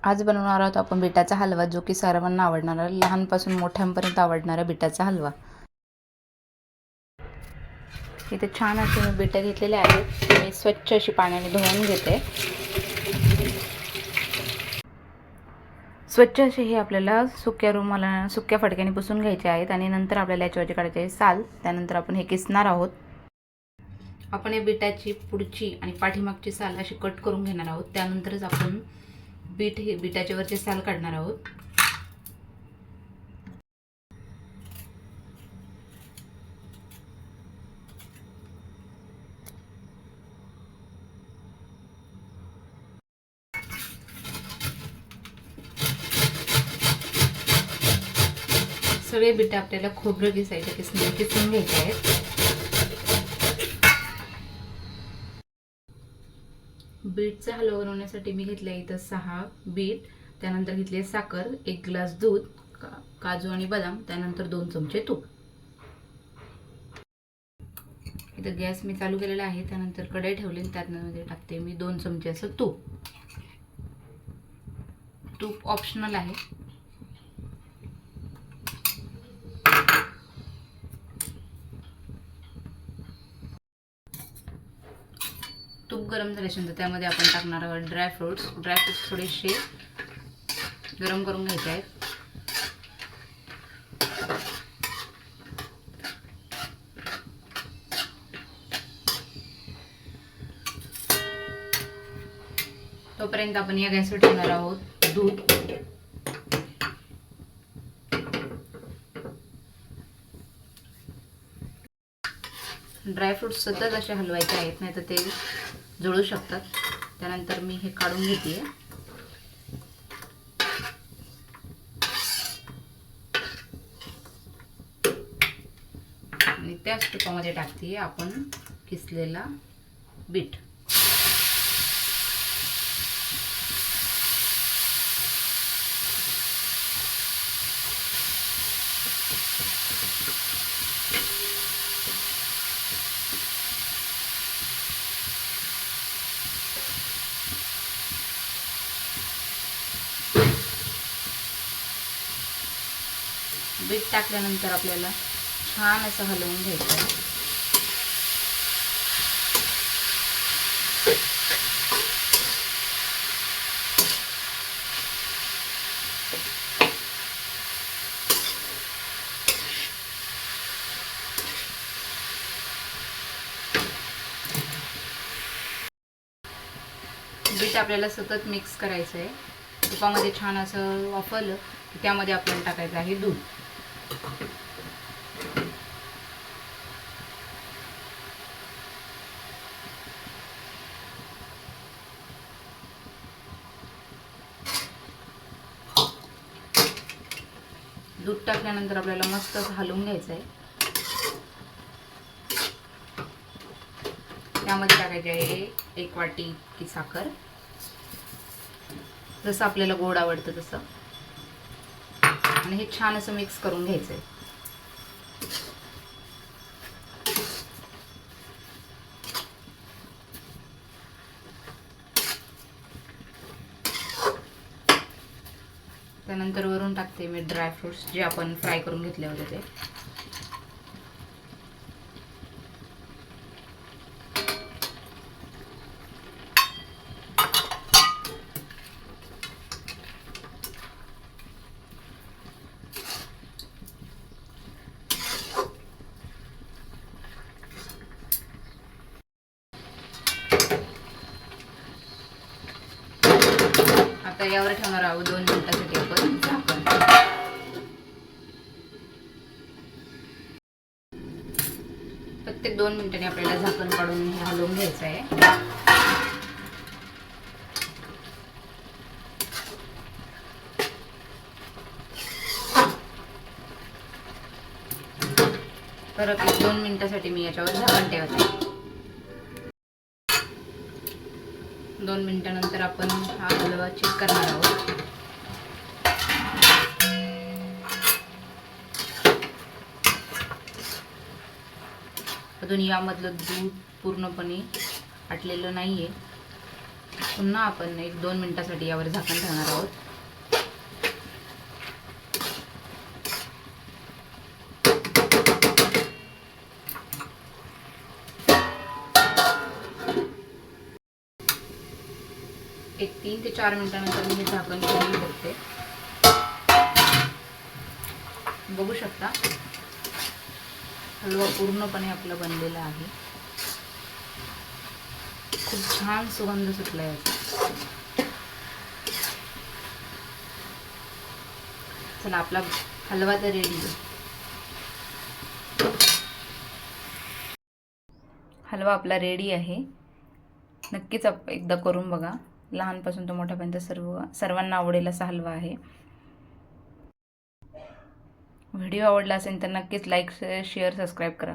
आज बनवणार आहोत आपण बीटाचा हलवा, जो की सर्वांना आवडणारा, लहानपासून मोठ्यांपर्यंत आवडणारा बीटाचा हलवा। इथे छान असे मी बीट घेतलेले आहेत। मी स्वच्छ अशी पाण्याने धुवून घेते। स्वच्छ असे हे आपल्याला सुक्या फडक्याने पुसून घ्यायचे आहेत आणि नंतर आपल्याला याच्यावरचे काढायचे आहे साल। त्यानंतर आपण हे किसणार आहोत। आपण हे बीटाची पुढची आणि पाठीमागची साल अशी कट करून घेणार आहोत। त्यानंतरच आपण बीटाच्या वरचे साल काढणार आहोत। सगळे बीट आपल्याला खोबरं किसून घ्यायचे आहेत। बीटचा हलवा बनवण्यासाठी मी घेतले इथं 6 बीट, त्यानंतर घेतले साखर, 1 ग्लास दूध, काजू आणि बदाम, त्यानंतर 2 चमचे तूप। इथं गॅस मी चालू केलेला आहे। त्यानंतर कढई ठेवली, त्यामध्ये टाकते मी 2 चमचे असं तूप। तूप ऑप्शनल आहे। तूप गरम झाल्यानंतर त्यामध्ये आपण टाकणार आहोत ड्रायफ्रुट्स थोडेसे गरम करून घ्यायचे आहेत। तोपर्यंत आपण या गॅसवर ठेवणार आहोत दूध। ड्रायफ्रुट्स सतत असे हलवायचे आहेत, नाही तर ते जळू शकतात। त्यानंतर मी हे काढून घेते आणि त्याच तुपामध्ये टाकते आपण किसलेला बीट। बीट टाकल्यानंतर आपल्याला छान असं हलवून घ्यायचं आहे। बीट आपल्याला सतत मिक्स करायचं आहे। तुपामध्ये छान असं वाफरलं की त्यामध्ये आपल्याला टाकायचं आहे दूध। दूध टाकल्यानंतर आपल्याला मस्त असं हलवून घ्यायचं आहे। त्यामध्ये टाकायची आहे 1 वाटी की साखर, जसं आपल्याला गोड आवडतं तसं, आणि हे छान असं मिक्स करून घ्यायचं आहे। त्यानंतर वरून टाकते मी ड्रायफ्रुट्स, जे आपण फ्राय करून घेतले होते ते। आता यावर ठेवणार आहोत 2 मिनिटांसाठी आपण झाकण। प्रत्येक 2 मिनिटांनी आपल्याला झाकण काढून हे हलवून घ्यायचं आहे। परत 2 मिनिटांसाठी मी याच्यावर झाकण ठेवते। 2 मिनिटांनंतर आपण हा हलवा चेक करणार आहोत। अजून यामधलं दूध पूर्णपणे आटलेलं नाहीये। पुन्हा आपण 1-2 मिनिटासाठी यावर झाकण ठेवणार आहोत. एक 3 ते 4 मिनिटानंतर मी हे झाकण खोलून बघते. बघू शकता हलवा पूर्णपणे आपला बनलेला आहे. खूप छान सुगंध सुटला याचा. चला आपला हलवा तर रेडी आहे. हलवा आपला रेडी आहे. नक्कीच एकदा करून बघा. लहानपासून तो मोठ्यापर्यंत सर्वांना आवडेल असा हलवा आहे. व्हिडिओ आवडला असेल तर नक्कीच लाईक, शेअर, सबस्क्राईब करा.